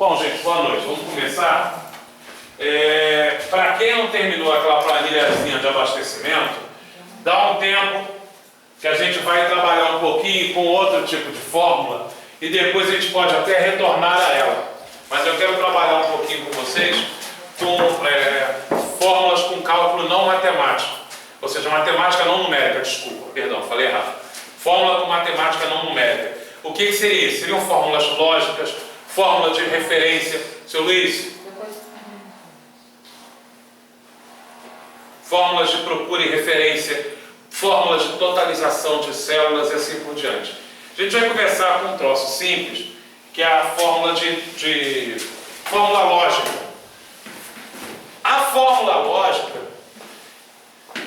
Bom, gente, boa noite. Vamos começar. Para quem não terminou aquela planilhazinha de abastecimento, dá um tempo que a gente vai trabalhar um pouquinho com outro tipo de fórmula e depois a gente pode até retornar a ela. Mas eu quero trabalhar um pouquinho com vocês com fórmulas com cálculo não matemático, ou seja, matemática não numérica, desculpa, perdão, falei errado. Fórmula com matemática não numérica. O que seria isso? Seriam fórmulas lógicas, fórmula de referência. Seu Luiz? Fórmulas de procura e referência, fórmulas de totalização de células e assim por diante. A gente vai começar com um troço simples, que é a fórmula fórmula lógica. A fórmula lógica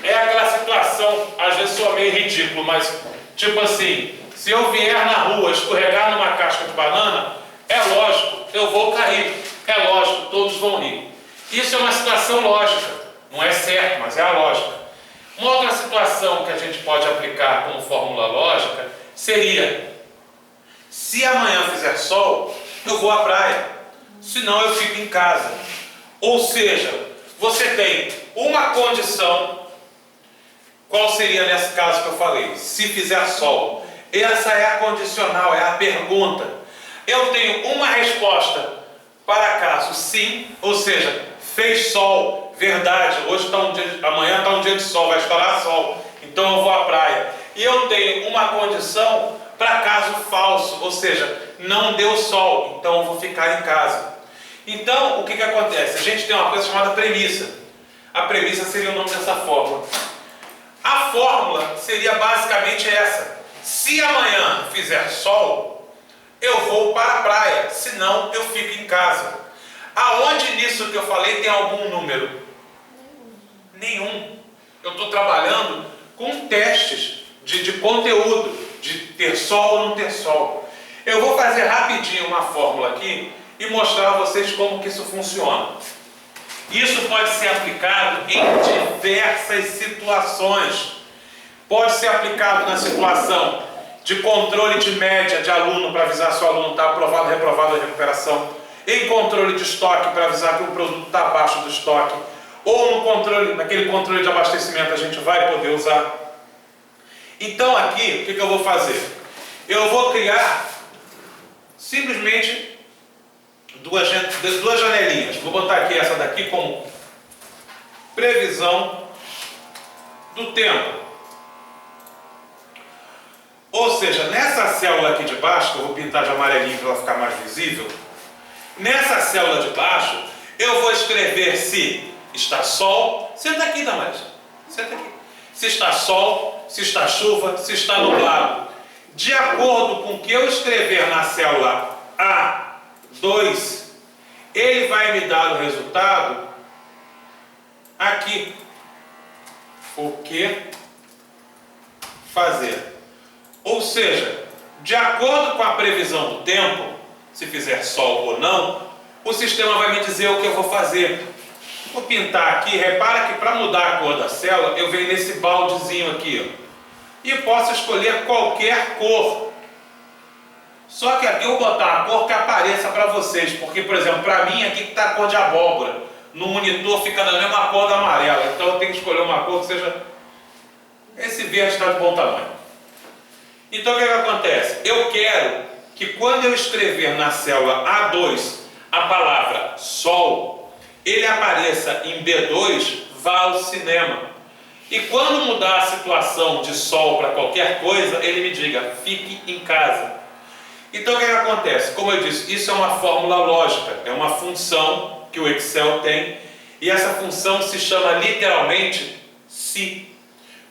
é aquela situação, às vezes soa meio ridículo, mas tipo assim, se eu vier na rua escorregar numa casca de banana, é lógico, eu vou cair, é lógico, todos vão rir. Isso é uma situação lógica, não é certo, mas é a lógica. Uma outra situação que a gente pode aplicar como fórmula lógica seria: se amanhã fizer sol, eu vou à praia, senão eu fico em casa. Ou seja, você tem uma condição. Qual seria nesse caso que eu falei? Se fizer sol. Essa é a condicional, é a pergunta. Eu tenho uma resposta para caso sim, ou seja, fez sol, verdade, hoje está amanhã está um dia de sol, vai estourar sol, então eu vou à praia. E eu tenho uma condição para caso falso, ou seja, não deu sol, então eu vou ficar em casa. Então, o que acontece? A gente tem uma coisa chamada premissa. A premissa seria o nome dessa fórmula. A fórmula seria basicamente essa: se amanhã fizer sol, eu vou para a praia, senão eu fico em casa. Aonde nisso que eu falei tem algum número? Nenhum. Eu estou trabalhando com testes de conteúdo, de ter sol ou não ter sol. Eu vou fazer rapidinho uma fórmula aqui e mostrar a vocês como que isso funciona. Isso pode ser aplicado em diversas situações. Pode ser aplicado na situação de controle de média de aluno para avisar se o aluno está aprovado, reprovado ou recuperação. Em controle de estoque para avisar que o produto está abaixo do estoque. Ou no controle, naquele controle de abastecimento a gente vai poder usar. Então aqui, o que eu vou fazer? Eu vou criar simplesmente duas janelinhas. Vou botar aqui essa daqui como previsão do tempo. Ou seja, nessa célula aqui de baixo, que eu vou pintar de amarelinho para ela ficar mais visível, nessa célula de baixo, eu vou escrever se está sol. Senta aqui, Damares. Senta aqui. Se está sol, se está chuva, se está nublado. De acordo com o que eu escrever na célula A2, ele vai me dar o resultado aqui. O que fazer? Ou seja, de acordo com a previsão do tempo, se fizer sol ou não, o sistema vai me dizer o que eu vou fazer. Vou pintar aqui, repara que para mudar a cor da célula, eu venho nesse baldezinho aqui, ó, e posso escolher qualquer cor. Só que aqui eu vou botar a cor que apareça para vocês, porque, por exemplo, para mim aqui está a cor de abóbora, no monitor fica da mesma cor da amarela, então eu tenho que escolher uma cor que seja... Esse verde está de bom tamanho. Então o que acontece? Eu quero que quando eu escrever na célula A2 a palavra sol, ele apareça em B2, vá ao cinema. E quando mudar a situação de sol para qualquer coisa, ele me diga, fique em casa. Então o que acontece? Como eu disse, isso é uma fórmula lógica, é uma função que o Excel tem, e essa função se chama literalmente se.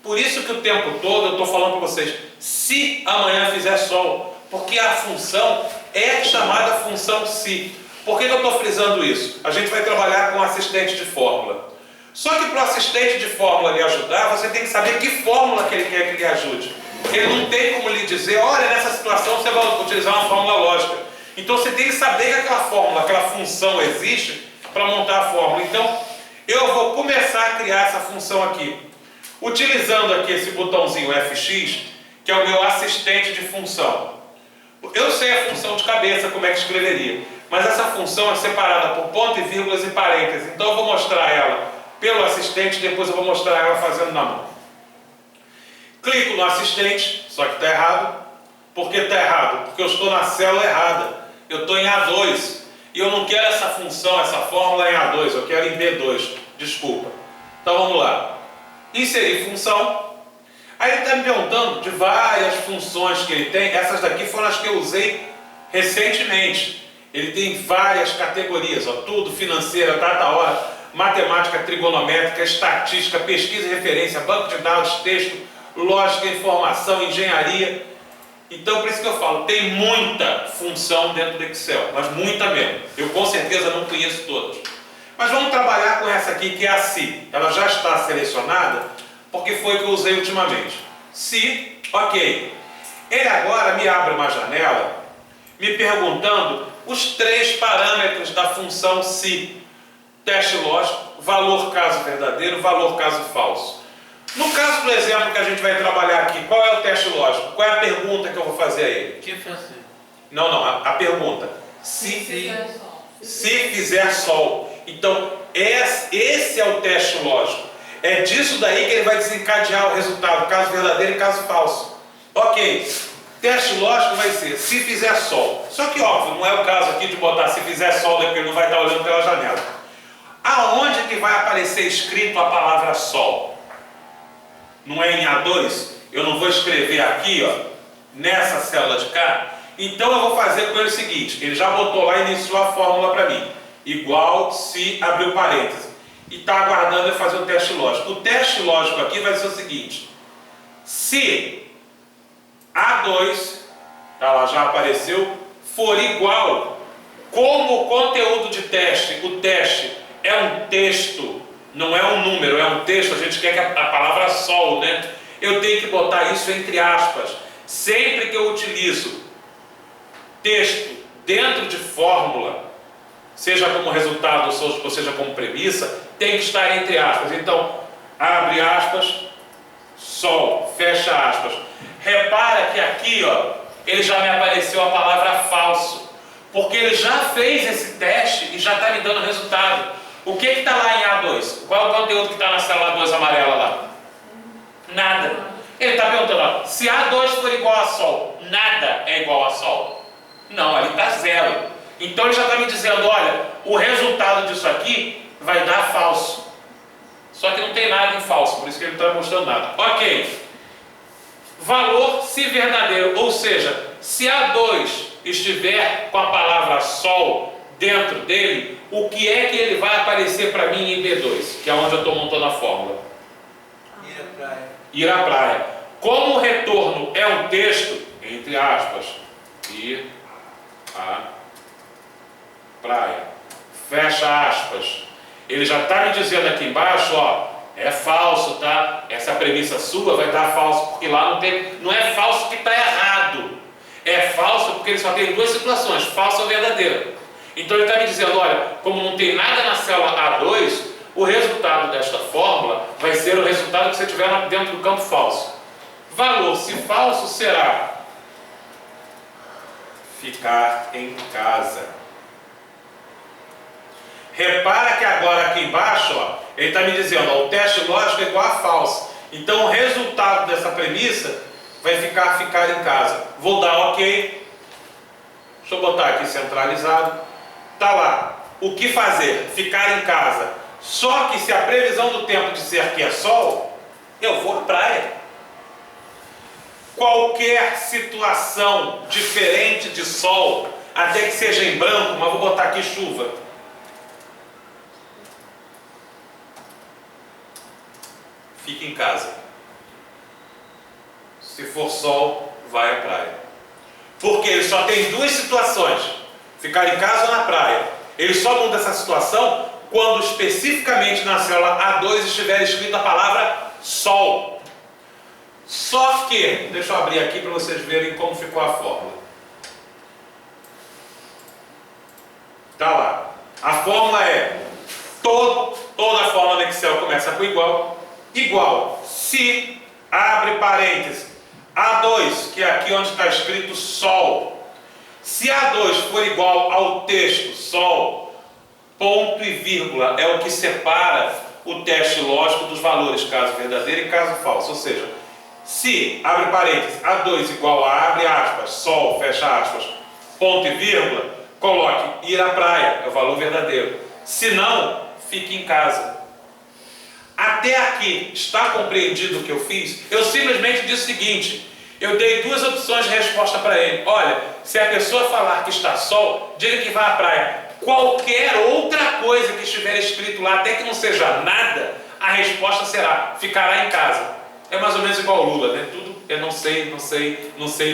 Por isso que o tempo todo eu estou falando para vocês, se amanhã fizer sol, porque a função é chamada função se. Por que eu estou frisando isso? A gente vai trabalhar com assistente de fórmula. Só que para o assistente de fórmula lhe ajudar, você tem que saber que fórmula que ele quer que lhe ajude. Ele não tem como lhe dizer, olha, nessa situação você vai utilizar uma fórmula lógica. Então você tem que saber que aquela fórmula, aquela função existe para montar a fórmula. Então eu vou começar a criar essa função aqui, utilizando aqui esse botãozinho FX, que é o meu assistente de função. Eu sei a função de cabeça, como é que escreveria, mas essa função é separada por ponto e vírgulas e parênteses. Então eu vou mostrar ela pelo assistente, depois eu vou mostrar ela fazendo na mão. Clico no assistente, só que está errado. Por que está errado? Porque eu estou na célula errada. Eu estou em A2. E eu não quero essa função, essa fórmula em A2, eu quero em B2. Desculpa. Então vamos lá. Inserir função. Aí ele está me perguntando de várias funções que ele tem. Essas daqui foram as que eu usei recentemente. Ele tem várias categorias, ó, tudo: financeira, data, hora, matemática, trigonométrica, estatística, pesquisa e referência, banco de dados, texto, lógica, informação, engenharia. Então por isso que eu falo, tem muita função dentro do Excel, mas muita mesmo. Eu com certeza não conheço todas. Mas vamos trabalhar com essa aqui, que é a se. Ela já está selecionada, porque foi que eu usei ultimamente. Se, ok. Ele agora me abre uma janela, me perguntando os 3 parâmetros da função se. Teste lógico, valor caso verdadeiro, valor caso falso. No caso do exemplo que a gente vai trabalhar aqui, qual é o teste lógico? Qual é a pergunta que eu vou fazer a ele? Que fazer? Não, a pergunta. Se fizer sol. Então, esse é o teste lógico. É disso daí que ele vai desencadear o resultado, caso verdadeiro e caso falso. Ok, teste lógico vai ser se fizer sol. Só que óbvio, não é o caso aqui de botar se fizer sol, porque ele não vai estar olhando pela janela. Aonde que vai aparecer escrito a palavra sol? Não é em A2? Eu não vou escrever aqui, ó, nessa célula de cá. Então eu vou fazer com ele o seguinte: ele já botou lá e iniciou a fórmula para mim. Igual se abriu parênteses. E está aguardando eu fazer o teste lógico. O teste lógico aqui vai ser o seguinte: se A2, tá lá, já apareceu, for igual, como o conteúdo de teste, o teste é um texto, não é um número, é um texto, a gente quer que a palavra sol, né? Eu tenho que botar isso entre aspas. Sempre que eu utilizo texto dentro de fórmula, seja como resultado ou seja como premissa, tem que estar entre aspas. Então, abre aspas, sol, fecha aspas. Repara que aqui, ó, ele já me apareceu a palavra falso, porque ele já fez esse teste e já está me dando resultado. O que está lá em A2? Qual é o conteúdo que está na célula 2 amarela lá? Nada. Ele está perguntando, ó, se A2 for igual a sol, nada é igual a sol. Não, ali está 0. Então ele já está me dizendo, olha, o resultado disso aqui vai dar falso. Só que não tem nada em falso, por isso que ele não está mostrando nada. Ok. Valor se verdadeiro, ou seja, se A2 estiver com a palavra sol dentro dele, o que é que ele vai aparecer para mim em B2, que é onde eu estou montando a fórmula? Ir à praia. Ir à praia. Como o retorno é um texto, entre aspas, ir à praia, fecha aspas, ele já está me dizendo aqui embaixo, ó, é falso, tá? Essa premissa sua vai dar falso, porque lá não é falso que está errado, é falso porque ele só tem 2 situações, falso ou verdadeiro. Então ele está me dizendo, olha, como não tem nada na célula A2, o resultado desta fórmula vai ser o resultado que você tiver dentro do campo falso. Valor, se falso, será ficar em casa. Repara que agora aqui embaixo, ó, ele está me dizendo, ó, o teste lógico é igual a falso. Então o resultado dessa premissa vai ficar em casa. Vou dar ok. Deixa eu botar aqui centralizado. Tá lá. O que fazer? Ficar em casa. Só que se a previsão do tempo disser que é sol, eu vou à praia. Qualquer situação diferente de sol, até que seja em branco, mas vou botar aqui chuva. Fique em casa. Se for sol, vai à praia. Porque ele só tem 2 situações: ficar em casa ou na praia. Ele só muda essa situação quando especificamente na célula A2 estiver escrita a palavra sol. Só que, deixa eu abrir aqui para vocês verem como ficou a fórmula. Tá lá. A fórmula é, toda a fórmula do Excel começa com igual. Igual, se, abre parênteses, A2, que é aqui onde está escrito sol. Se A2 for igual ao texto sol, ponto e vírgula é o que separa o teste lógico dos valores caso verdadeiro e caso falso. Ou seja, se, abre parênteses, A2 igual a, abre aspas, sol, fecha aspas, ponto e vírgula, coloque ir à praia, é o valor verdadeiro. Se não, fique em casa. Até aqui, está compreendido o que eu fiz? Eu simplesmente disse o seguinte, eu dei duas opções de resposta para ele. Olha, se a pessoa falar que está sol, diga que vai à praia. Qualquer outra coisa que estiver escrito lá, até que não seja nada, a resposta será, ficará em casa. É mais ou menos igual ao Lula, né? Tudo, eu não sei,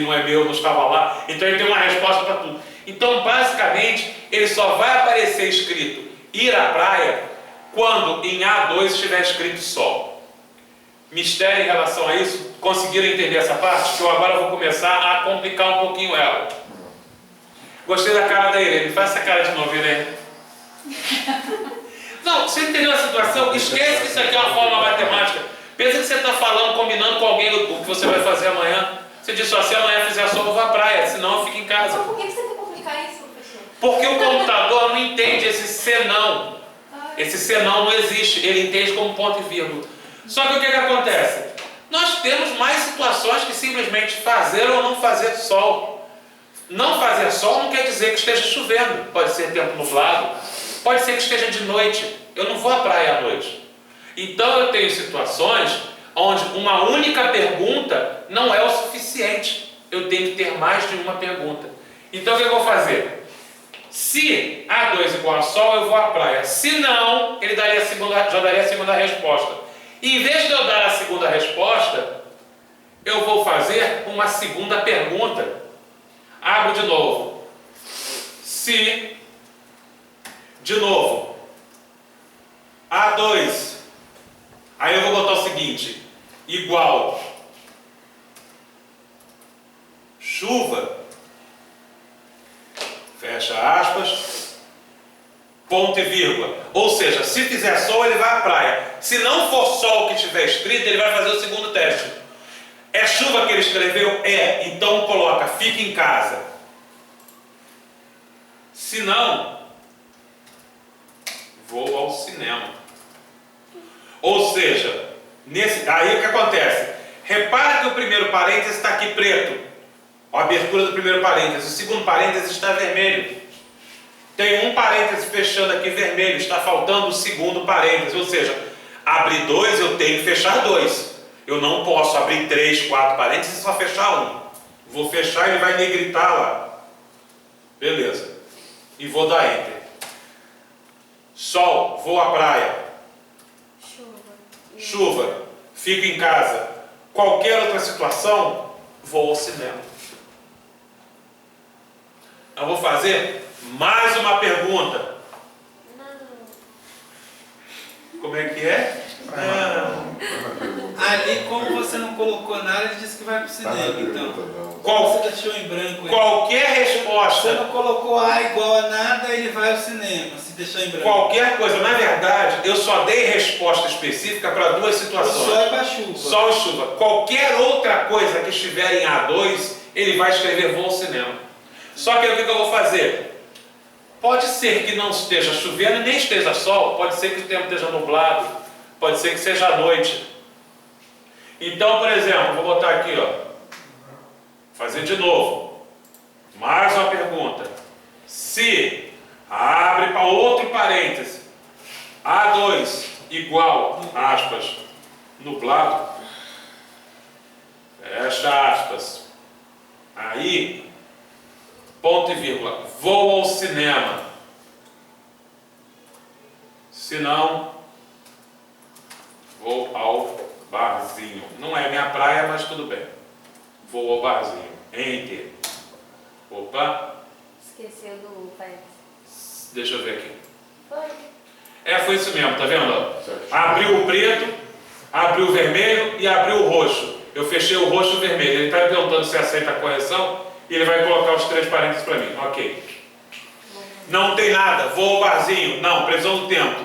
não é meu, não estava lá. Então ele tem uma resposta para tudo. Então, basicamente, ele só vai aparecer escrito ir à praia quando em A2 estiver escrito sol. Mistério em relação a isso? Conseguiram entender essa parte? Que eu agora vou começar a complicar um pouquinho ela. Gostei da cara da Irene. Faz essa cara de novo, Irene. Não, você entendeu a situação? Esquece que isso aqui é uma fórmula matemática. Pensa que você está falando, combinando com alguém o que você vai fazer amanhã. Você diz só, se amanhã fizer sol, eu vou à praia, senão eu fico em casa. Mas por que você quer complicar isso, professor? Porque o computador não entende esse senão. Esse senão não existe, ele entende como ponto e vírgula. Só que o que acontece? Nós temos mais situações que simplesmente fazer ou não fazer sol. Não fazer sol não quer dizer que esteja chovendo. Pode ser tempo nublado, pode ser que esteja de noite. Eu não vou à praia à noite. Então eu tenho situações onde uma única pergunta não é o suficiente. Eu tenho que ter mais de uma pergunta. Então o que eu vou fazer? Se A2 igual a sol, eu vou à praia. Se não, ele já daria a segunda resposta. E em vez de eu dar a segunda resposta, eu vou fazer uma segunda pergunta. Abro de novo. Se, de novo, A2, aí eu vou botar o seguinte, igual chuva, fecha aspas, ponto e vírgula. Ou seja, se fizer sol, ele vai à praia. Se não for sol que estiver escrito, ele vai fazer o segundo teste. É chuva que ele escreveu? É. Então coloca, fica em casa. Se não, vou ao cinema. Ou seja, aí o que acontece? Repara que o primeiro parênteses está aqui preto. A abertura do primeiro parênteses. O segundo parênteses está vermelho. Tem um parênteses fechando aqui vermelho. Está faltando o segundo parênteses. Ou seja, abrir dois, eu tenho que fechar dois. Eu não posso abrir 3, 4 parênteses e só fechar um. Vou fechar e ele vai negritar lá. Beleza. E vou dar Enter. Sol, vou à praia. Chuva, fico em casa. Qualquer outra situação, vou ao cinema. Eu vou fazer mais uma pergunta. Como é que é? Ali, como você não colocou nada, ele disse que vai pro cinema, então. Você deixou em branco. Qualquer resposta. Você não colocou A igual a nada, ele vai ao cinema, se deixou em branco. Qualquer coisa. Na verdade, eu só dei resposta específica para duas situações. O sol é para chuva. Sol e chuva. Qualquer outra coisa que estiver em A2, ele vai escrever vou ao cinema. Só que o que eu vou fazer? Pode ser que não esteja chovendo e nem esteja sol. Pode ser que o tempo esteja nublado. Pode ser que seja à noite. Então, por exemplo, vou botar aqui, ó. Fazer de novo. Mais uma pergunta. Se, abre para outro parêntese, A2 igual, aspas, nublado, fecha aspas. Aí, ponto e vírgula, vou ao cinema. Se não, vou ao barzinho. Não é minha praia, mas tudo bem. Vou ao barzinho. Enter. Opa. Esqueceu do parênteses. Deixa eu ver aqui. Foi. Foi isso mesmo, tá vendo? Abriu o preto, abriu o vermelho e abriu o roxo. Eu fechei o roxo e o vermelho. Ele está perguntando se aceita a correção e ele vai colocar os 3 parênteses para mim. Ok. Não tem nada. Vou ao barzinho. Não. Previsão do tempo.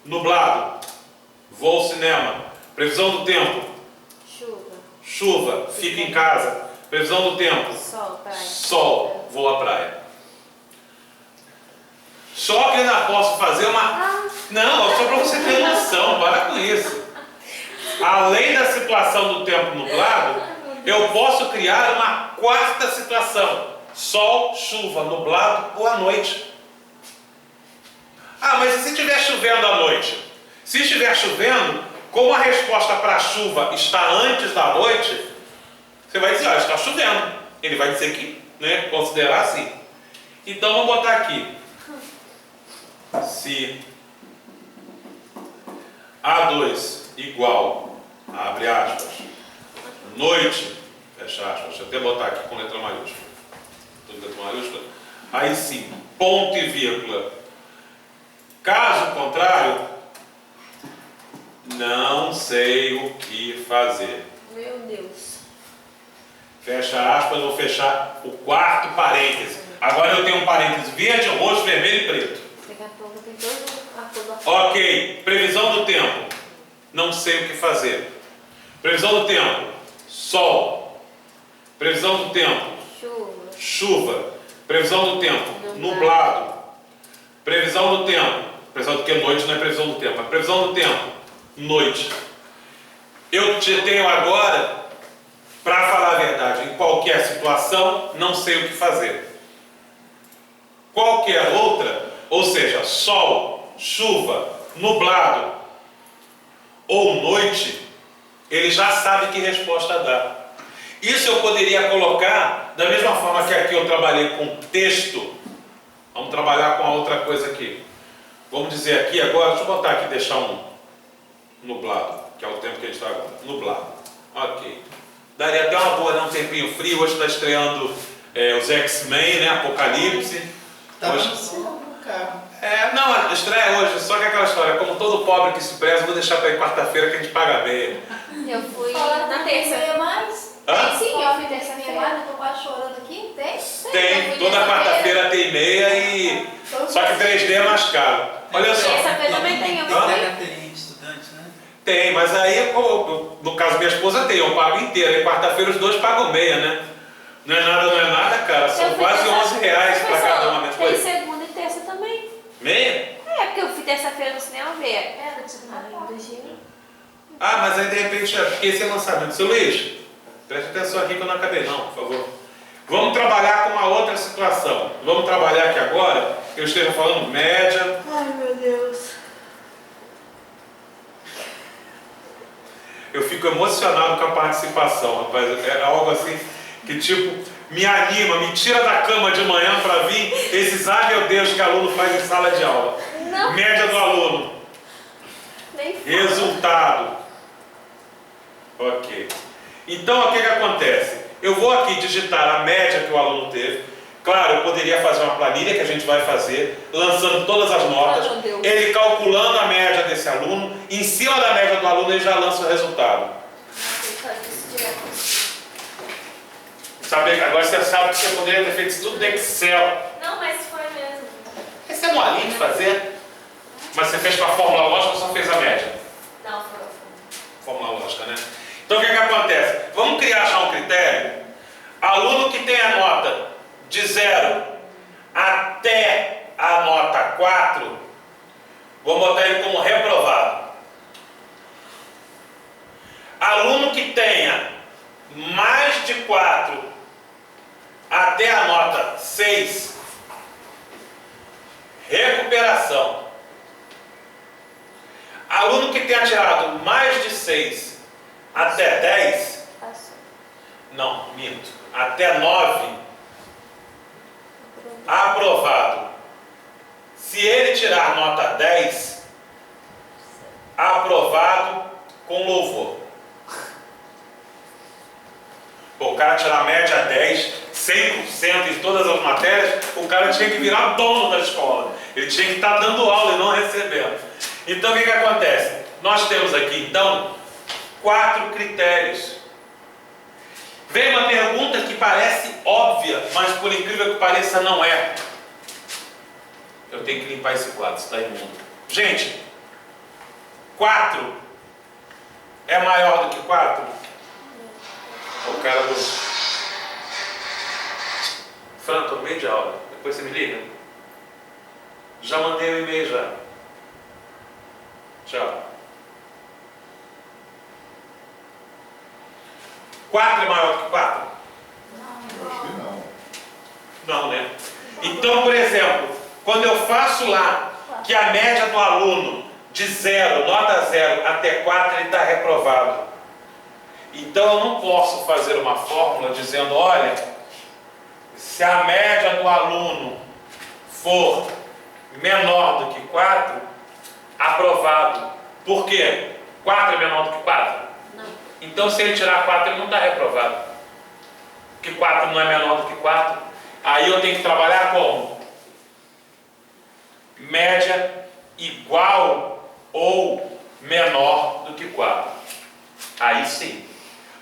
Nublado. Vou ao cinema. Previsão do tempo. Chuva. Chuva. Fica em casa. Previsão do tempo. Sol, praia. Sol. vou à praia. Só que ainda posso fazer uma... Não, só para você ter noção, para com isso. Além da situação do tempo nublado, eu posso criar uma quarta situação. Sol, chuva, nublado ou à noite. Ah, mas e se estiver chovendo à noite? Se estiver chovendo, como a resposta para a chuva está antes da noite, você vai dizer, está chovendo. Ele vai dizer que, né, considerar assim. Então vamos botar aqui. Se A2 igual, abre aspas, noite, fecha aspas, deixa eu até botar aqui com letra maiúscula. Tudo letra maiúscula. Aí sim, ponto e vírgula. Caso contrário, não sei o que fazer. Meu Deus. Fecha aspas, vou fechar o quarto parêntese. Agora eu tenho um parêntese verde, roxo, vermelho e preto. Daqui a pouco tem todo a cor. Ok, previsão do tempo. Não sei o que fazer. Previsão do tempo. Sol. Previsão do tempo. Chuva. Previsão do tempo. Nublado. Previsão do tempo. Previsão do que? Noite não é previsão do tempo. A previsão do tempo. Noite. Eu te tenho agora, para falar a verdade, em qualquer situação, não sei o que fazer. Qualquer outra, ou seja, sol, chuva, nublado ou noite, ele já sabe que resposta dá. Isso eu poderia colocar da mesma forma que aqui eu trabalhei com texto. Vamos trabalhar com a outra coisa aqui. Vamos dizer aqui agora, deixa eu botar aqui, deixar um nublado, que é o tempo que a gente está agora. Nublado. Ok. Daria até uma boa, né? Um tempinho frio. Hoje está estreando os X-Men, né? Apocalipse. Tá hoje... no carro. Não, a estreia hoje, só que aquela história, como todo pobre que se preza, vou deixar para ir quarta-feira que a gente paga bem. Eu fui na terça. Mais? Hã? Sim, eu fui terça-feira, eu tô quase chorando aqui. Tem? Tem, toda quarta-feira tem meia e... Só que 3D é mais caro. Olha só. Terça-feira também tem, eu Tem vou. carteirinha de estudante, né? Tem, mas aí, no caso minha esposa tem, eu pago inteiro. E quarta-feira os dois pagam meia, né? Não é nada, cara. São quase 11 reais para cada uma. Tem segunda e terça também. Meia? É, porque eu fui terça-feira no cinema ver. É, do segundo Ah, mas aí de repente, porque esse é lançamento. Seu Luiz, preste atenção aqui que eu não acabei não, por favor. Vamos trabalhar com uma outra situação. Vamos trabalhar aqui agora, eu esteja falando média. Ai, meu Deus. Eu fico emocionado com a participação, rapaz. É algo assim que tipo, me anima, me tira da cama de manhã para vir esses, meu Deus, que aluno faz em sala de aula. Não. Média do aluno. Nem fala. Resultado. Ok. Então, o que acontece? Eu vou aqui digitar a média que o aluno teve. Claro, eu poderia fazer uma planilha que a gente vai fazer, lançando todas as notas, Meu Deus. ele calculando a média desse aluno, em cima da média do aluno ele já lança o resultado. Sabe, agora você sabe que você poderia ter feito isso tudo no Excel. Não, mas foi mesmo. Esse é molinho de fazer. Mas você fez com a fórmula lógica ou só fez a média? Não, foi. Fórmula lógica, né? Então o que acontece? Vamos criar já um critério. Aluno que tem a nota de 0 até a nota 4, vou botar ele como reprovado. Aluno que tenha mais de 4 até a nota 6, recuperação. Aluno que tenha tirado mais de 6 até 10, Passou. não, minto, até 9, aprovado. Se ele tirar nota 10, aprovado com louvor. Pô, o cara tirar a média 10, 100% em todas as matérias, o cara tinha que virar dono da escola. Ele tinha que estar dando aula e não recebendo. Então o que acontece? Nós temos aqui então 4 critérios. Vem uma pergunta que parece óbvia, mas por incrível que pareça não é. Eu tenho que limpar esse quadro, está imundo. Gente, 4 é maior do que 4? O cara Fran, estou no meio de aula. Depois você me liga? Já mandei o e-mail já. Tchau. 4 é maior do que 4? Eu acho que não. Não, né? Então, por exemplo, quando eu faço lá que a média do aluno de 0, nota 0 até 4, ele está reprovado. Então eu não posso fazer uma fórmula dizendo, olha, se a média do aluno for menor do que 4, aprovado. Por quê? 4 é menor do que 4? Não. Então se ele tirar 4, ele não está reprovado. Porque 4 não é menor do que 4. Aí eu tenho que trabalhar como? Média igual ou menor do que 4. Aí sim.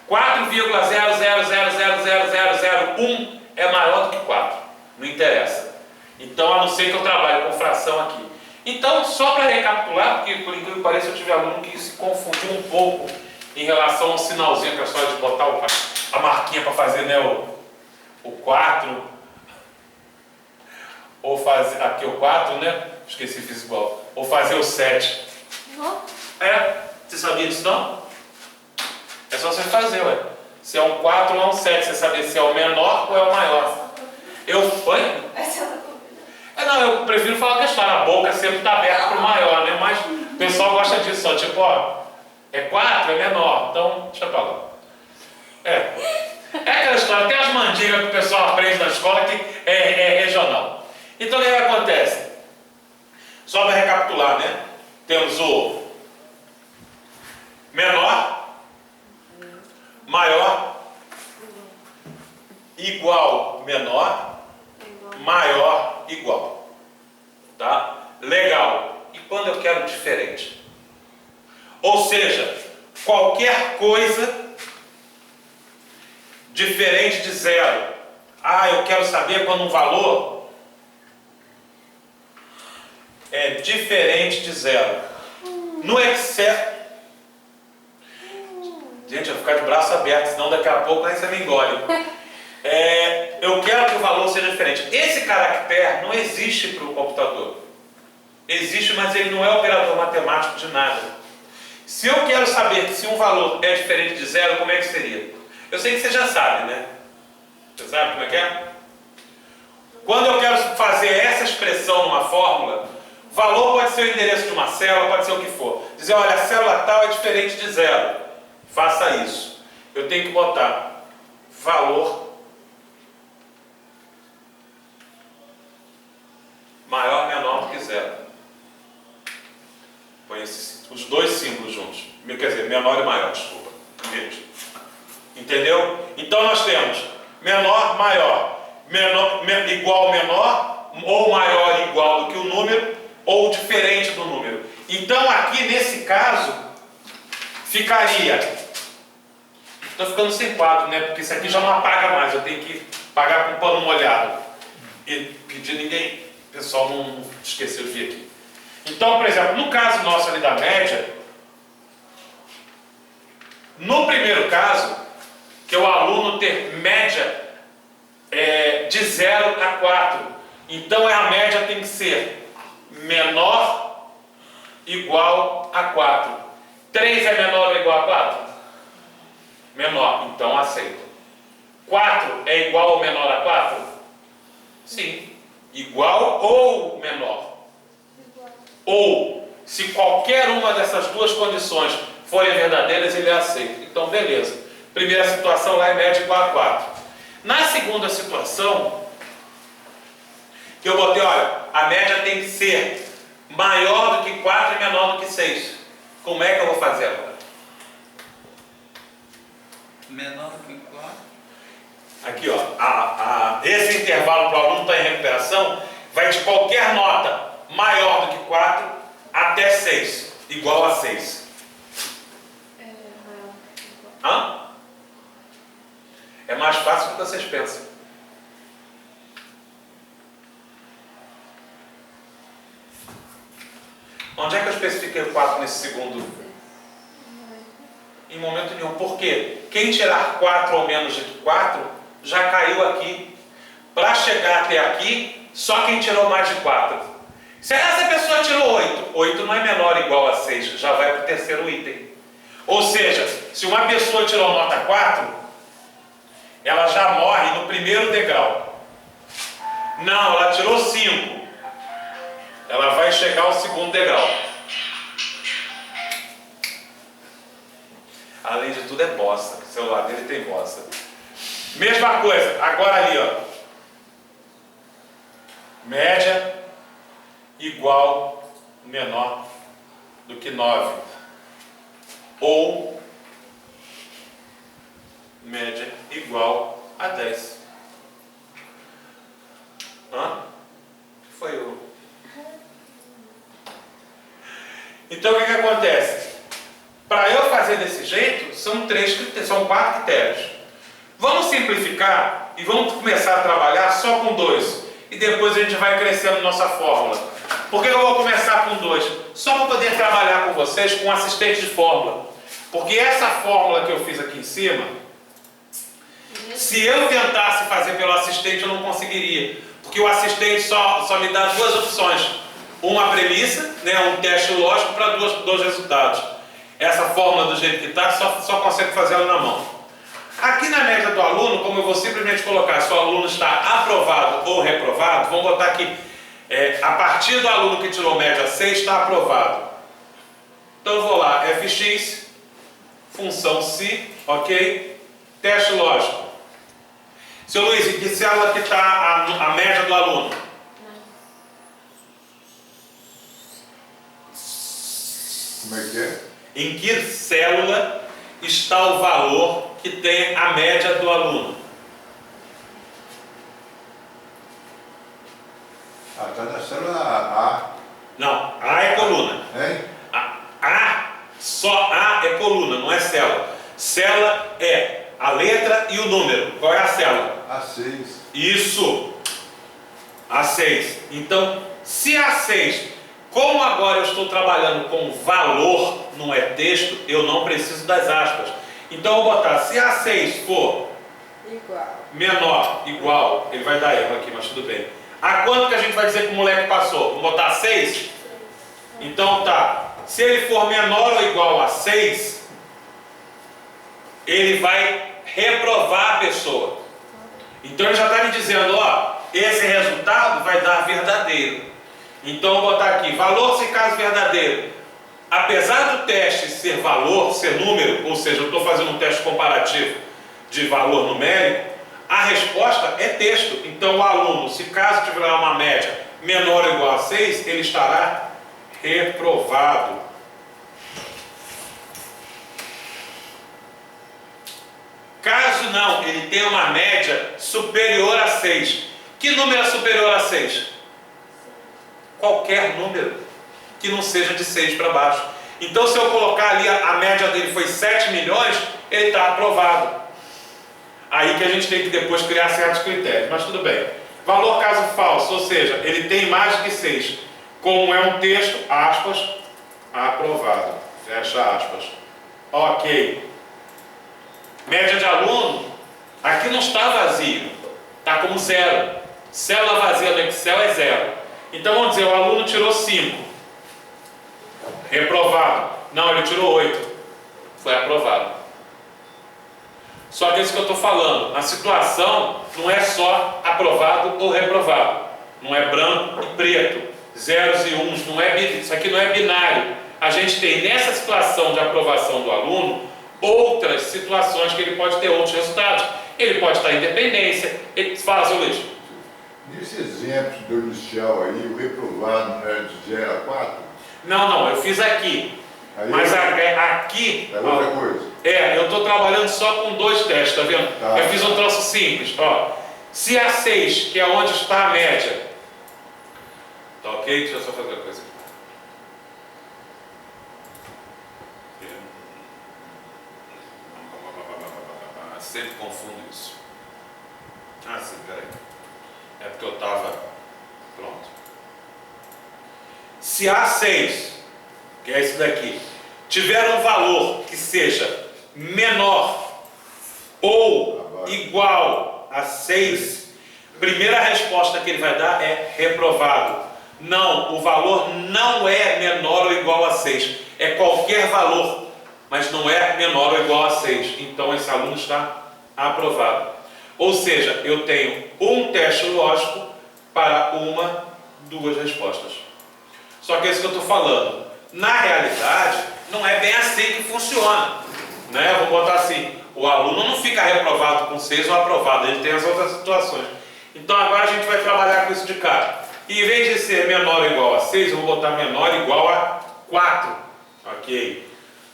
4,00000001 é maior do que 4. Não interessa. Então, a não ser que eu trabalhe com fração aqui. Então, só para recapitular, porque por incrível que pareça eu tive aluno que se confundiu um pouco em relação ao sinalzinho, que é só de botar a marquinha para fazer, né, o 4. Ou fazer, aqui o 4, né? Esqueci, fiz igual. Ou fazer o 7. Não. É? Você sabia disso não? É só você fazer, ué. Se é um 4 ou é um 7, você saber se é o menor ou é o maior. Oi? Essa é a dúvida. Não, eu prefiro falar que a história. A boca sempre está aberta para o maior, né? Mas o pessoal gosta disso, ó. Tipo, ó, é 4, é menor. Então, deixa pra lá. É aquela história, tem as mandigas que o pessoal aprende na escola que é regional. Então, o que acontece? Só para recapitular, né? Temos o menor, maior, igual, menor, maior, igual. Tá? Legal. E quando eu quero diferente? Ou seja, qualquer coisa diferente de 0. Eu quero saber quando um valor é diferente de 0. No Excel... Gente, eu vou ficar de braço aberto, senão daqui a pouco aí você me engole. Eu quero que o valor seja diferente. Esse caractere não existe para o computador. Existe, mas ele não é operador matemático de nada. Se eu quero saber se um valor é diferente de 0, como é que seria? Eu sei que você já sabe, né? Você sabe como é que é? Quando eu quero fazer essa expressão numa fórmula, valor pode ser o endereço de uma célula, pode ser o que for. Dizer, olha, a célula tal é diferente de 0. Faça isso. Eu tenho que botar valor maior, menor do que 0. Põe os dois símbolos juntos. Quer dizer, menor e maior, desculpa. Gente. Entendeu? Então nós temos menor, maior, igual, menor, ou maior igual do que o número, ou diferente do número. Então aqui nesse caso ficaria, estou ficando sem quadro, né? Porque isso aqui já não apaga mais, eu tenho que pagar com pano molhado e pedir ninguém, o pessoal não esqueceu de vir aqui. Então, por exemplo, no caso nosso ali da média, no primeiro caso, que é o aluno ter média de 0 a 4. Então a média tem que ser menor igual a 4. 3 é menor ou igual a 4? Menor, então aceito. 4 é igual ou menor a 4? Sim. Igual ou menor? Ou, se qualquer uma dessas duas condições forem verdadeiras, ele aceita. Então, beleza. Primeira situação lá é média igual a 4. Na segunda situação, que eu botei, olha, a média tem que ser maior do que 4 e menor do que 6. Como é que eu vou fazer agora? Menor do que 4. Aqui, ó, esse intervalo para o aluno estar em recuperação vai de qualquer nota maior do que 4 até 6, igual a 6. Hã? É mais fácil do que vocês pensam. Onde é que eu especifiquei o 4 nesse segundo? Em momento nenhum. Por quê? Quem tirar 4 ou menos de 4 já caiu aqui. para chegar até aqui, só quem tirou mais de 4. Se essa pessoa tirou 8, 8 não é menor ou igual a 6, já vai para o terceiro item. Ou seja, se uma pessoa tirou nota 4, ela já morre no primeiro degrau. Não, ela tirou 5. Ela vai chegar ao segundo degrau. Além de tudo é bossa. O celular dele tem bossa. Mesma coisa, agora ali, ó. Média igual menor do que 9. Ou média igual a 10. Hã? Foi o... Então o que acontece? Para eu fazer desse jeito, são 4 critérios. Vamos simplificar e vamos começar a trabalhar só com 2. E depois a gente vai crescendo nossa fórmula. Por que eu vou começar com 2? Só para poder trabalhar com vocês com assistente de fórmula. Porque essa fórmula que eu fiz aqui em cima, se eu tentasse fazer pelo assistente, eu não conseguiria. Porque o assistente só me dá 2 opções. Uma premissa, né, um teste lógico para dois resultados. Essa fórmula do jeito que está, só consigo fazer ela na mão. Aqui na média do aluno, como eu vou simplesmente colocar se o aluno está aprovado ou reprovado, vamos botar aqui, a partir do aluno que tirou média 6, está aprovado. Então eu vou lá, fx, função si, ok? Teste lógico. Seu Luiz, em que célula que está a média do aluno? Como é que é? Em que célula está o valor que tem a média do aluno? Ah, está na célula A. Não, A é coluna. Hein? Só A é coluna, não é célula. Célula é a letra e o número. Qual é a célula? A6. Isso. A6. Então, se A6, como agora eu estou trabalhando com valor, não é texto, eu não preciso das aspas. Então eu vou botar, se A6 for menor, igual, ele vai dar erro aqui, mas tudo bem. A quanto que a gente vai dizer que o moleque passou? Vamos botar 6? Então tá, se ele for menor ou igual a 6, ele vai reprovar a pessoa. Então ele já está me dizendo, ó, esse resultado vai dar verdadeiro. Então eu vou botar aqui, valor se caso verdadeiro. Apesar do teste ser valor, ser número, ou seja, eu estou fazendo um teste comparativo de valor numérico, a resposta é texto. Então o aluno, se caso tiver uma média menor ou igual a 6, ele estará reprovado. Caso não, ele tenha uma média superior a 6. Que número é superior a 6? Qualquer número que não seja de 6 para baixo. Então se eu colocar ali, a média dele foi 7 milhões, ele está aprovado. Aí que a gente tem que depois criar certos critérios, mas tudo bem. Valor caso falso, ou seja, ele tem mais que 6. Como é um texto, aspas, aprovado. Fecha aspas. Ok. Média de aluno, aqui não está vazio, está como 0. Célula vazia no Excel é 0. Então vamos dizer, o aluno tirou 5. Reprovado. Não, ele tirou 8. Foi aprovado. Só que é isso que eu estou falando. A situação não é só aprovado ou reprovado. Não é branco e preto. Zeros e uns. Isso aqui não é binário. A gente tem nessa situação de aprovação do aluno outras situações que ele pode ter outros resultados. Ele pode estar em dependência. Ele fala, seu Luiz. Nesse exemplo do inicial aí, o reprovado não era de 0 a 4? Não, eu fiz aqui. Aí Mas aqui... é outra coisa. eu estou trabalhando só com 2 testes, tá vendo? Tá. Eu fiz um troço simples, ó. Se a 6, que é onde está a média, tá ok? Deixa eu só fazer uma coisa aqui. Sempre confundo isso. Sim, peraí. É porque eu estava... Pronto. Se A6, que é esse daqui, tiver um valor que seja menor ou igual a 6, Primeira resposta que ele vai dar é reprovado. Não, o valor não é menor ou igual a 6. É qualquer valor, mas não é menor ou igual a 6. Então esse aluno está aprovado. Ou seja, eu tenho um teste lógico para duas respostas. Só que é isso que eu estou falando. Na realidade, não é bem assim que funciona. Né? Eu vou botar assim, o aluno não fica reprovado com 6 ou aprovado, ele tem as outras situações. Então agora a gente vai trabalhar com isso de cá. E em vez de ser menor ou igual a 6, eu vou botar menor ou igual a 4. Ok.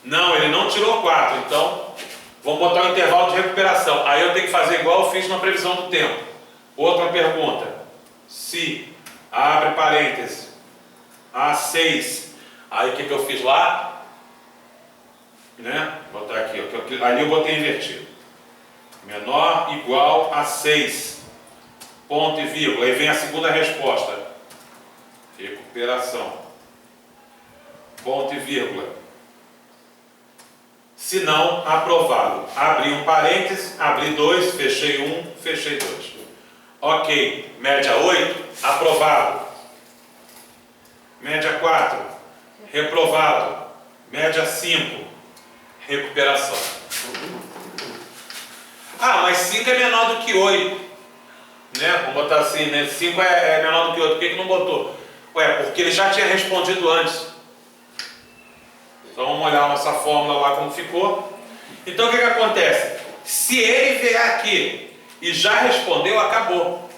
Não, ele não tirou 4, então vamos botar um intervalo de recuperação. Aí eu tenho que fazer igual eu fiz na previsão do tempo. Outra pergunta. Se, abre parênteses, A6. Aí o que eu fiz lá? Né? Vou botar aqui. Ali eu botei invertido. Menor igual a 6. Ponto e vírgula. Aí vem a segunda resposta. Recuperação. Ponto e vírgula. Se não, aprovado. Abri um parênteses, abri 2, fechei 1, fechei 2. Ok. Média 8, aprovado. Média 4, reprovado. Média 5, recuperação. Ah, mas 5 é menor do que 8. Né? Vamos botar assim, né? 5 é menor do que 8. Por que não botou? Ué, porque ele já tinha respondido antes. Então vamos olhar a nossa fórmula lá como ficou. Então o que acontece? Se ele vier aqui e já respondeu, acabou.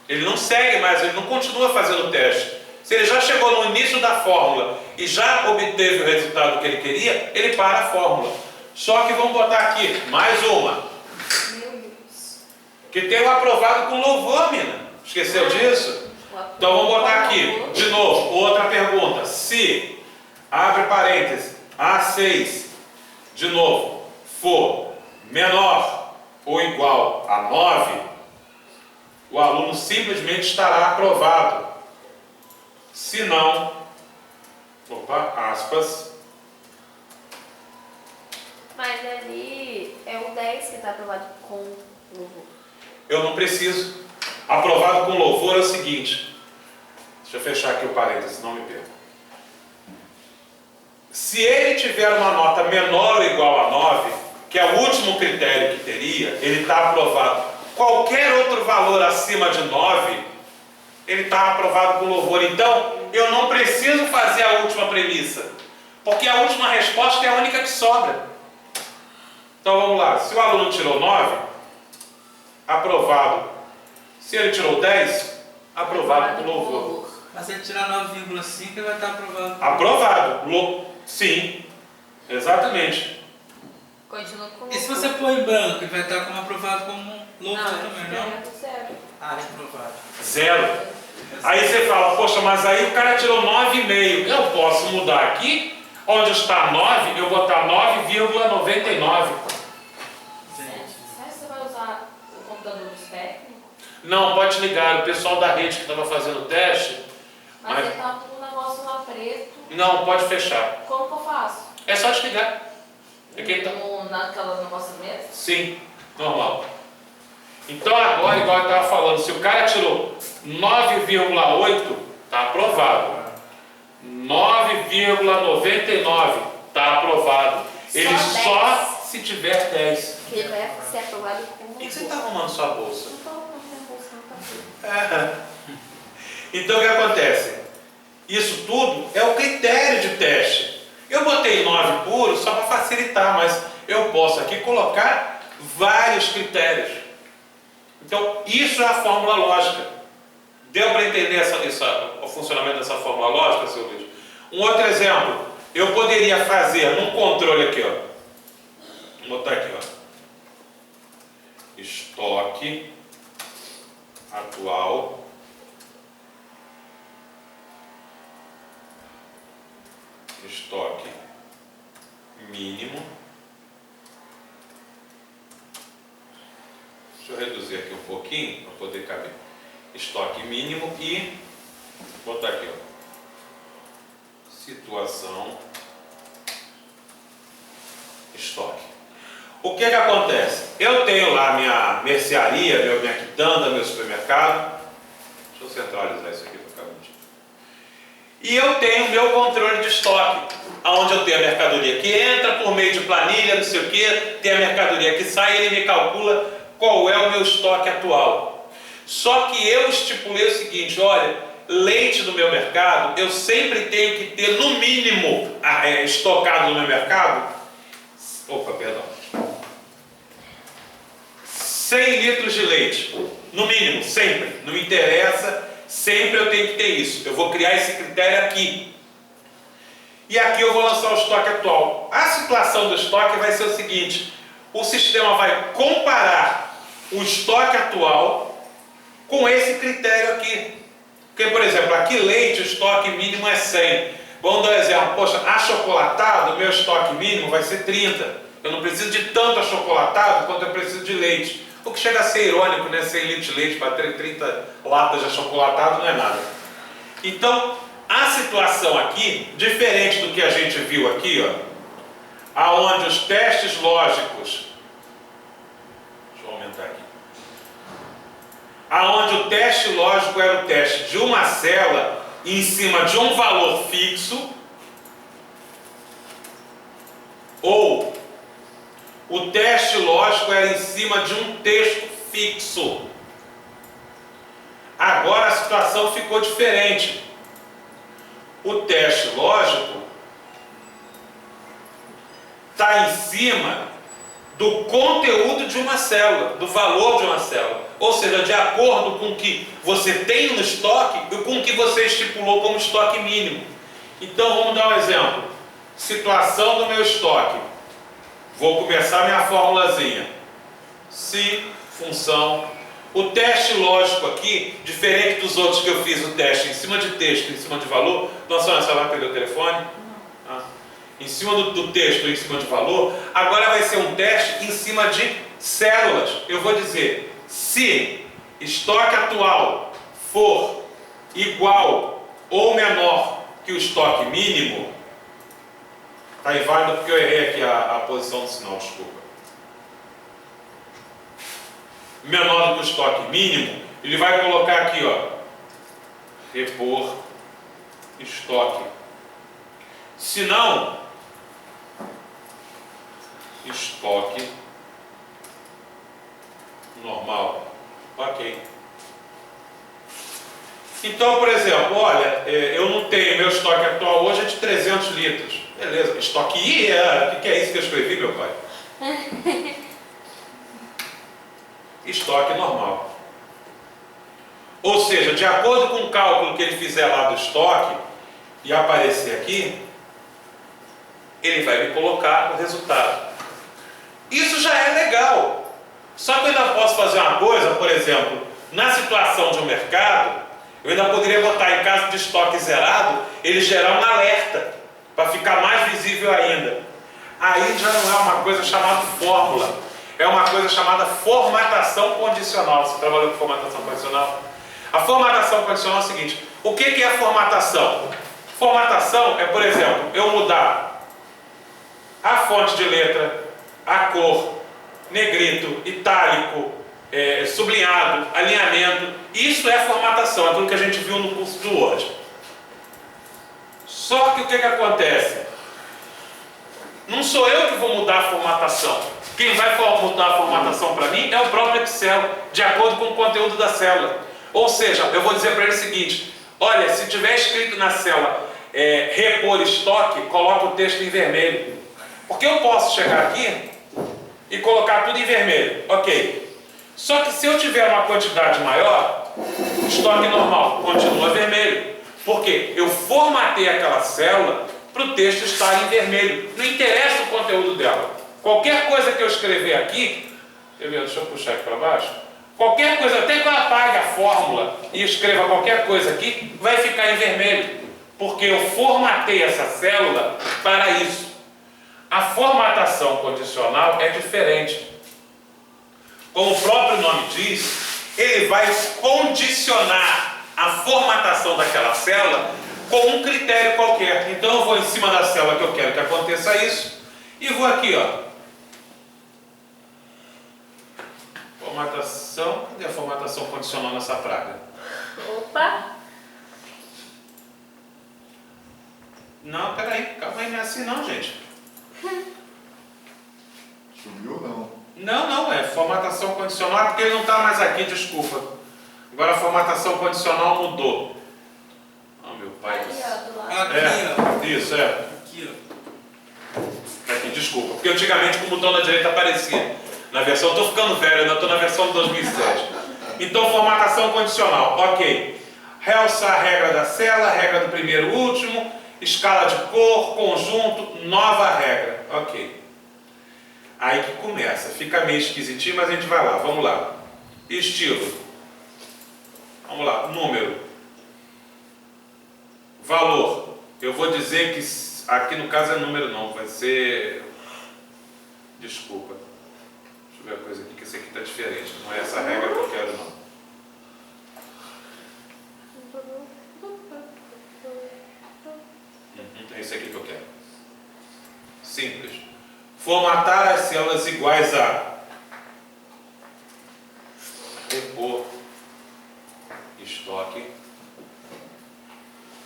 Ele não segue mais, ele não continua fazendo o teste. Se ele já chegou no início da fórmula e já obteve o resultado que ele queria, ele para a fórmula. Só que vamos botar aqui mais uma. Que tem o aprovado com louvor, mina. Esqueceu disso? Então vamos botar aqui, de novo, outra pergunta. Se, abre parênteses, A6, de novo, for menor ou igual a 9, o aluno simplesmente estará aprovado. Se não, aspas. Mas ali é o 10 que está aprovado com louvor. Eu não preciso. Aprovado com louvor é o seguinte. Deixa eu fechar aqui o parênteses, não me perca. Se ele tiver uma nota menor ou igual a 9, que é o último critério que teria, ele está aprovado. Qualquer outro valor acima de 9, ele está aprovado com louvor. Então, eu não preciso fazer a última premissa, porque a última resposta é a única que sobra. Então, vamos lá. Se o aluno tirou 9, aprovado. Se ele tirou 10, aprovado com louvor. Mas se ele tirar 9,5, ele vai estar aprovado. Aprovado. Sim, exatamente. Continua com E se você pôr em branco, ele vai estar como aprovado como louvor também, não? Zero. Ah, reprovado. 0. Aí você fala, poxa, mas aí o cara tirou 9,5. Eu posso mudar aqui, onde está 9, eu botar 9,99. Você vai usar o computador dos técnicos? Não, pode ligar. O pessoal da rede que estava fazendo o teste. Mas ele tá com um negócio lá preto. Não, pode fechar. Como que eu faço? É só desligar. É quem tá... Naquela negócio mesmo? Sim, normal. Então agora, igual eu estava falando, se o cara tirou 9,8, está aprovado. 9,99 está aprovado. Ele só se tiver 10. Que ele vai ser aprovado com Por que você está arrumando sua bolsa? Não estou arrumando minha bolsa, não tá aqui. Então o que acontece? Isso tudo é o critério de teste. Eu botei 9 puro só para facilitar, mas eu posso aqui colocar vários critérios. Então isso é a fórmula lógica. Deu para entender o funcionamento dessa fórmula lógica, seu Luiz? Um outro exemplo, eu poderia fazer num controle aqui, ó. Vou botar aqui, ó. Estoque atual estoque mínimo. Deixa eu reduzir aqui um pouquinho para poder caber. Estoque mínimo e vou botar aqui, ó. Situação estoque. O que acontece? Eu tenho lá minha mercearia, minha quitanda, meu supermercado. Deixa eu centralizar isso aqui para ficar bonitinho. E eu tenho meu controle de estoque, onde eu tenho a mercadoria que entra por meio de planilha, não sei o que, tem a mercadoria que sai, ele me calcula qual é o meu estoque atual. Só que eu estipulei o seguinte, olha, leite do meu mercado, eu sempre tenho que ter no mínimo estocado no meu mercado, 100 litros de leite, no mínimo, sempre, não me interessa, sempre eu tenho que ter isso. Eu vou criar esse critério aqui. E aqui eu vou lançar o estoque atual. A situação do estoque vai ser o seguinte, o sistema vai comparar o estoque atual com esse critério aqui. Porque, por exemplo, aqui leite, o estoque mínimo é 100. Vamos dar um exemplo, poxa, achocolatado, meu estoque mínimo vai ser 30. Eu não preciso de tanto achocolatado quanto eu preciso de leite. O que chega a ser irônico, né? 100 litros de leite para 30 latas de achocolatado não é nada. Então, a situação aqui, diferente do que a gente viu aqui, ó, aonde os testes lógicos, deixa eu aumentar aqui, aonde o teste lógico era o teste de uma célula em cima de um valor fixo, ou o teste lógico era em cima de um texto fixo. Agora a situação ficou diferente. O teste lógico está em cima do conteúdo de uma célula, do valor de uma célula. Ou seja, de acordo com o que você tem no estoque e com o que você estipulou como estoque mínimo. Então vamos dar um exemplo. Situação do meu estoque. Vou começar minha formulazinha. Se, função. O teste lógico aqui, diferente dos outros que eu fiz o teste em cima de texto, em cima de valor. Nossa, a senhora vai pegar o telefone? Ah. Em cima do texto, em cima de valor. Agora vai ser um teste em cima de células. Eu vou dizer, se estoque atual for igual ou menor que o estoque mínimo, está inválido porque eu errei aqui a posição do sinal, desculpa. Menor do que o estoque mínimo, ele vai colocar aqui, ó, repor estoque. Se não, estoque normal. Ok. Então, por exemplo, olha, eu não tenho, meu estoque atual hoje é de 300 litros. Beleza, estoque o que é isso que eu escrevi, meu pai? Estoque normal. Ou seja, de acordo com o cálculo que ele fizer lá do estoque e aparecer aqui, ele vai me colocar o resultado. Isso já é legal. Só que eu ainda posso fazer uma coisa, por exemplo, na situação de um mercado, eu ainda poderia botar em caso de estoque zerado, ele gerar um alerta, para ficar mais visível ainda. Aí já não é uma coisa chamada fórmula, é uma coisa chamada formatação condicional. Você trabalhou com formatação condicional? A formatação condicional é o seguinte, o que é formatação? Formatação é, por exemplo, eu mudar a fonte de letra, a cor, negrito, itálico, sublinhado, alinhamento. Isso é formatação, é aquilo que a gente viu no curso do Word. Só que o que acontece? Não sou eu que vou mudar a formatação. Quem vai mudar a formatação para mim é o próprio Excel, de acordo com o conteúdo da célula. Ou seja, eu vou dizer para ele o seguinte, olha, se tiver escrito na célula repor estoque, coloca o texto em vermelho. Porque eu posso chegar aqui e colocar tudo em vermelho. Ok. Só que se eu tiver uma quantidade maior, estoque normal continua vermelho. Porque eu formatei aquela célula para o texto estar em vermelho. Não interessa o conteúdo dela. Qualquer coisa que eu escrever aqui, deixa eu puxar aqui para baixo. Qualquer coisa, até que eu apague a fórmula e escreva qualquer coisa aqui, vai ficar em vermelho. Porque eu formatei essa célula para isso. A formatação condicional é diferente. Como o próprio nome diz, ele vai condicionar a formatação daquela célula com um critério qualquer. Então eu vou em cima da célula que eu quero que aconteça isso e vou aqui, ó, Formatação. Cadê a formatação condicional nessa praga? Opa! Não, peraí, calma aí, não é assim não, gente. Sumiu ou não? Não, é formatação condicional, porque ele não está mais aqui, desculpa. Agora a formatação condicional mudou. Oh, meu pai do Ali, céu. ó, do lado. Aqui, Isso, Aqui, Aqui, desculpa. Porque antigamente com o botão da direita aparecia. Na versão, eu estou ficando velho, ainda estou na versão de 2007. Então, formatação condicional, ok. Realçar a regra da cela, regra do primeiro e último, escala de cor, conjunto, nova regra, ok. Aí que começa, fica meio esquisitinho, mas a gente vai lá, vamos lá. Estilo, vamos lá, número, valor, eu vou dizer que aqui no caso é número não, vai ser, desculpa, deixa eu ver a coisa aqui, que esse aqui está diferente, não é essa regra que eu quero não. É isso aqui que eu quero. Simples. Formatar as células iguais a repor estoque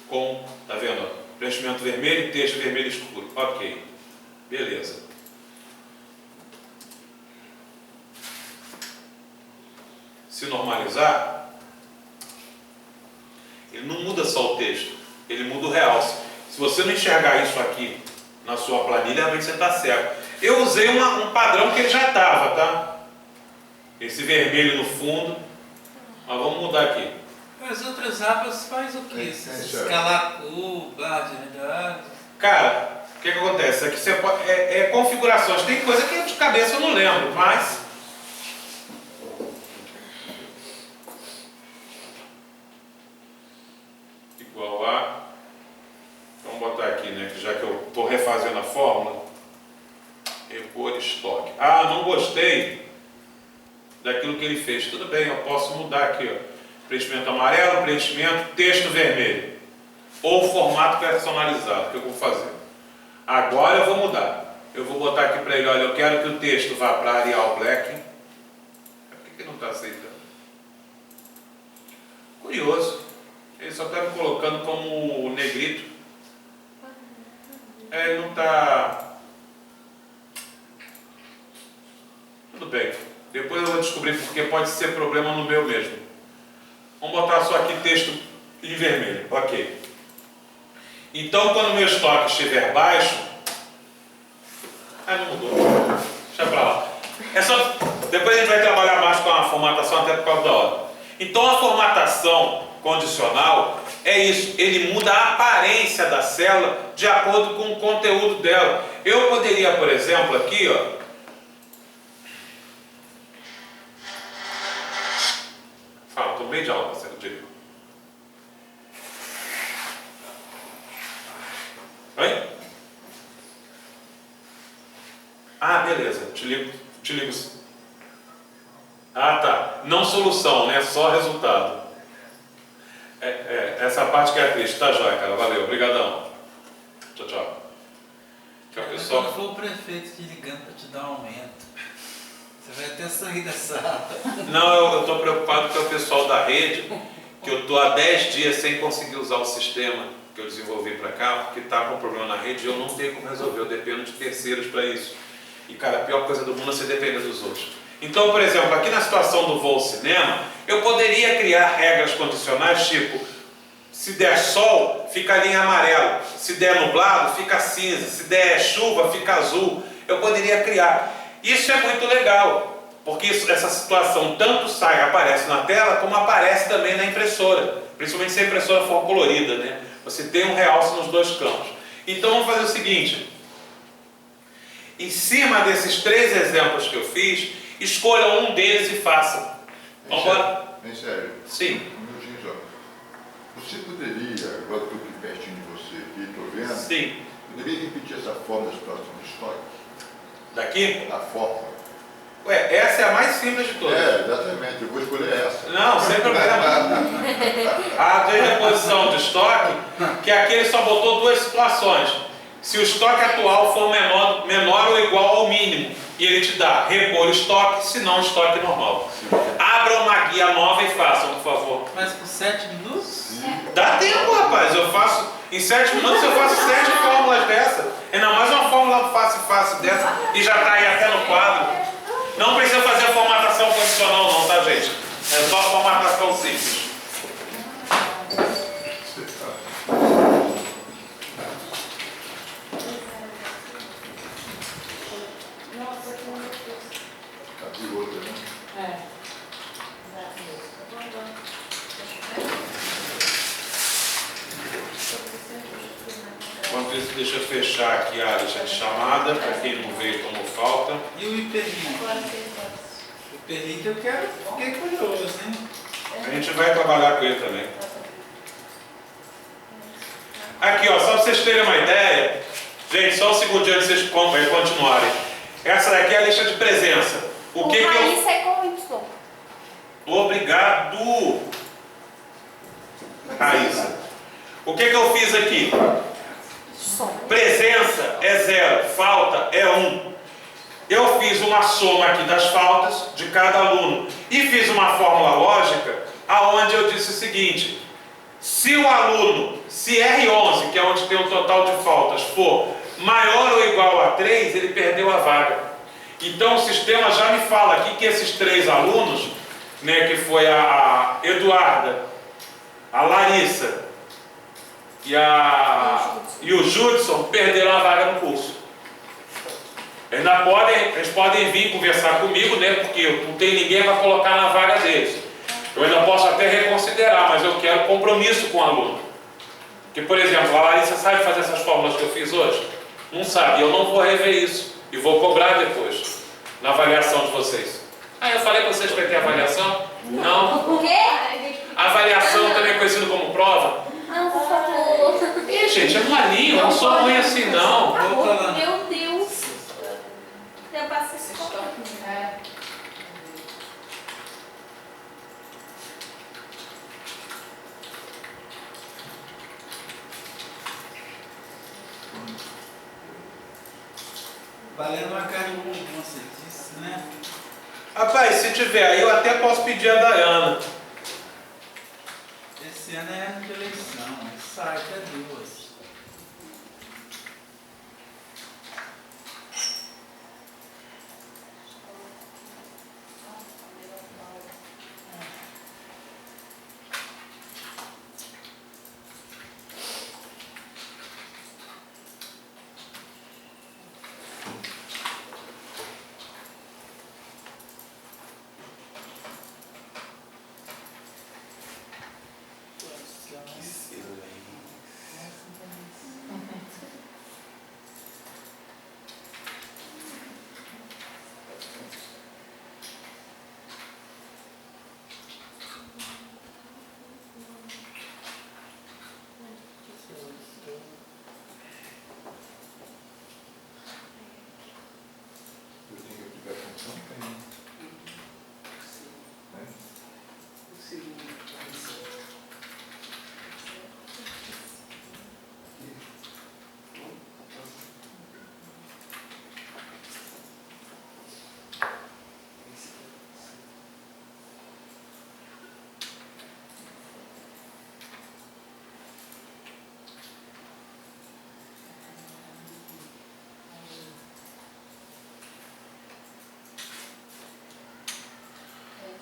com, tá vendo? Preenchimento vermelho e texto vermelho escuro. Ok. Beleza. Se normalizar, ele não muda só o texto, ele muda o realce. Se você não enxergar isso aqui na sua planilha, realmente você está cego. Eu usei um padrão que ele já estava, tá? Esse vermelho no fundo. Mas vamos mudar aqui. As outras abas faz o quê? Escalar cor, barra de unidade. Cara, o que acontece? Aqui você pode, configurações. Tem coisa que de cabeça eu não lembro, mas... igual a... Vamos botar aqui, né? Já que eu estou refazendo a fórmula. Repor estoque. Ah, não gostei daquilo que ele fez. Tudo bem, eu posso mudar aqui, ó. Preenchimento amarelo, preenchimento, texto vermelho. Ou formato personalizado. O que eu vou fazer? Agora eu vou mudar. Eu vou botar aqui para ele, olha, eu quero que o texto vá para Arial Black. Por que não está aceitando? Curioso. Ele só está me colocando como negrito. Ele não está... Tudo bem. Depois eu vou descobrir porque pode ser problema no meu mesmo. Vamos botar só aqui texto em vermelho. Ok. Então, quando o meu estoque estiver baixo... Ah, não mudou. Deixa pra lá. É só... Depois a gente vai trabalhar mais com a formatação até por causa da hora. Então, a formatação condicional é isso. Ele muda a aparência da célula de acordo com o conteúdo dela. Eu poderia, por exemplo, aqui, ó... Fala, estou meio de aula, parceiro, direito. Oi? Ah, beleza, te ligo. Ah, tá. Não solução, né? Só resultado. Essa parte que é triste. Tá jóia, cara. Valeu, obrigadão. Tchau, tchau. Tchau, pessoal. Quando for o prefeito te ligando para te dar um aumento, você vai até sair da sala. Não, eu estou preocupado com o pessoal da rede, que eu estou há 10 dias sem conseguir usar o sistema que eu desenvolvi para cá, porque está com problema na rede e eu não tenho como resolver, eu dependo de terceiros para isso. E, cara, a pior coisa do mundo é você depender dos outros. Então, por exemplo, aqui na situação do voo cinema, eu poderia criar regras condicionais, tipo, se der sol, fica ali em amarelo, se der nublado, fica cinza, se der chuva, fica azul. Eu poderia criar. Isso é muito legal, porque essa situação tanto aparece na tela, como aparece também na impressora, principalmente se a impressora for colorida, né? Você tem um realce nos dois campos. Então vamos fazer o seguinte, em cima desses 3 exemplos que eu fiz, escolha um deles e faça. Vamos embora? Bem sério. Sim. Um minutinho só. Você poderia, agora que eu estou aqui pertinho de você aqui, estou vendo. Sim. Poderia repetir essa forma da situação do estoque? Daqui? A forma. Ué, essa é a mais simples de todas. Exatamente. Eu vou escolher essa. Não, sem problema. A de reposição de estoque, que aqui ele só botou 2 situações. Se o estoque atual for menor ou igual ao mínimo, E ele te dá repor estoque, se não estoque normal. Abra uma guia nova e façam, por favor. Mas com 7 minutos? Dá tempo, rapaz. Eu faço, em 7 minutos eu faço 7 fórmulas dessa. Ainda mais uma fórmula fácil dessa. E já está aí até no quadro. Não precisa fazer a formatação condicional não, tá, gente? É só a formatação simples. Enquanto isso, deixa eu fechar aqui a lista de chamada, para quem não veio como falta. E o hiperlink? O hiperlink eu quero, fiquei curioso, hein? A gente vai trabalhar com ele também. Aqui, ó, só para vocês terem uma ideia, gente, só um segundinho antes de vocês continuarem. Essa daqui é a lista de presença. O que que eu... Isso é com Y. Obrigado, Raíssa. O que que eu fiz aqui? Presença é 0, falta é 1. Eu fiz uma soma aqui das faltas de cada aluno e fiz uma fórmula lógica aonde eu disse o seguinte: se o aluno, se R11, que é onde tem o total de faltas, for maior ou igual a 3, ele perdeu a vaga. Então o sistema já me fala aqui que esses 3 alunos, né, que foi a Eduarda, a Larissa e o Judson, perderam a vaga no curso. Eles podem vir conversar comigo, né, porque não tem ninguém para colocar na vaga deles. Eu ainda posso até reconsiderar, mas eu quero compromisso com o aluno. Porque, por exemplo, a Larissa sabe fazer essas fórmulas que eu fiz hoje? Não sabe, eu não vou rever isso. E vou cobrar depois, na avaliação de vocês. Ah, eu falei para vocês que vai ter avaliação? Não. O quê? Avaliação também é conhecido como prova. Não, por favor. Ih, gente, é malinho, eu não sou ruim assim não. Meu Deus. Já passei esse copo. Valendo uma carne como você disse, né? Rapaz, se tiver aí, eu até posso pedir a Dayana. Esse ano é ano de eleição, mas sai até 2.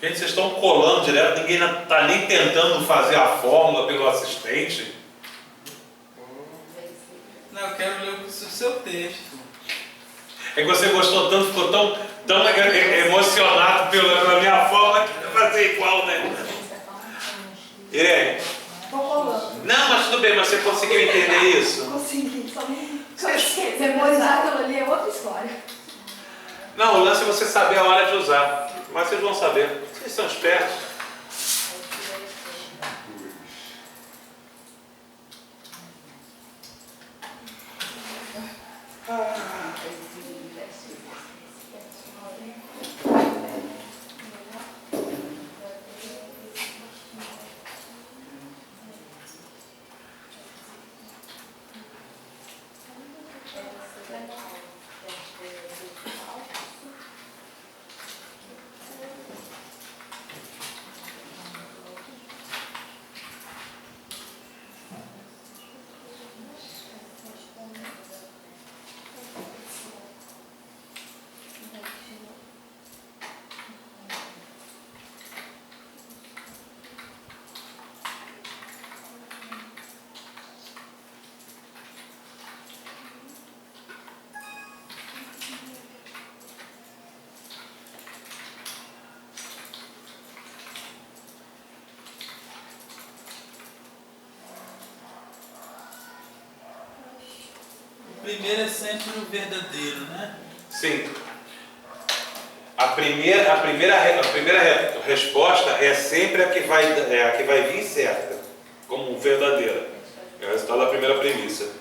Gente, vocês estão colando direto, ninguém está nem tentando fazer a fórmula pelo assistente. Não, eu quero ler o seu texto. É que você gostou tanto, ficou tão emocionado pela minha fórmula que vai fazer igual, né? É. Não, mas tudo bem, mas você conseguiu entender isso? Consegui, só memorizar aquilo ali é outra história. Não, o lance é você saber a hora de usar. Mas vocês vão saber. Vocês são espertos. primeiro é sempre o verdadeiro, né? Sim. A primeira resposta é sempre a que vai vir certa, como verdadeira. É o resultado da primeira premissa.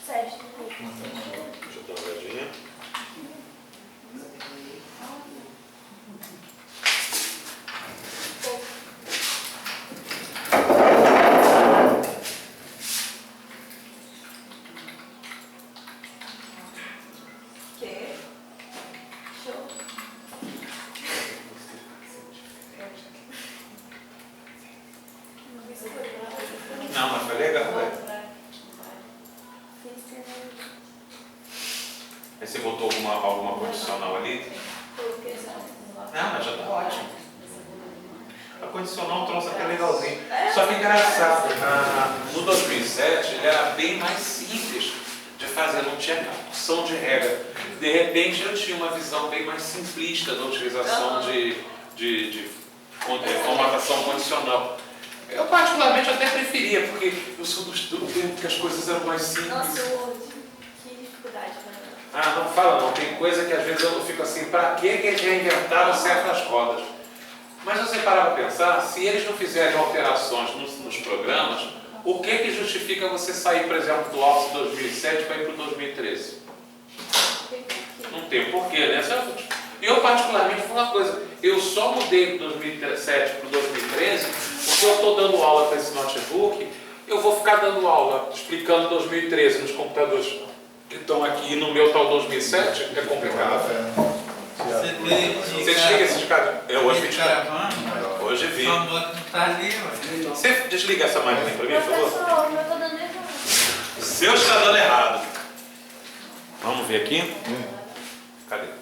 Sérgio, Deixa eu dar uma olhadinha. Que? Show. Não, mas foi legal, velho. Aí você botou alguma condicional ali? Não, mas já tá ótimo. A condicional trouxe até legalzinho. Só que engraçado, no 2007 ele era bem mais simples de fazer, não tinha opção de regra. De repente eu tinha uma visão bem mais simplista da utilização de formatação condicional. Eu particularmente até preferia, porque eu sou do tempo que as coisas eram mais simples. Nossa, hoje, que dificuldade, né? Ah, não fala não, tem coisa que às vezes eu fico assim, pra que eles reinventaram certas coisas? Mas você parar para pensar, se eles não fizerem alterações nos programas, o que justifica você sair, por exemplo, do Office 2007 para ir para o 2013? Não tem porquê, né? Eu particularmente falo uma coisa, eu só mudei do 2007 para o 2013 porque eu estou dando aula para esse notebook, eu vou ficar dando aula explicando 2013 nos computadores que estão aqui, no meu tal 2007, é complicado. Você desliga esses caras? Hoje vi. Hoje vi. Você desliga essa máquina para mim, por favor? Professor, o meu tá dando errado. O seu está dando errado. Vamos ver aqui? Cadê?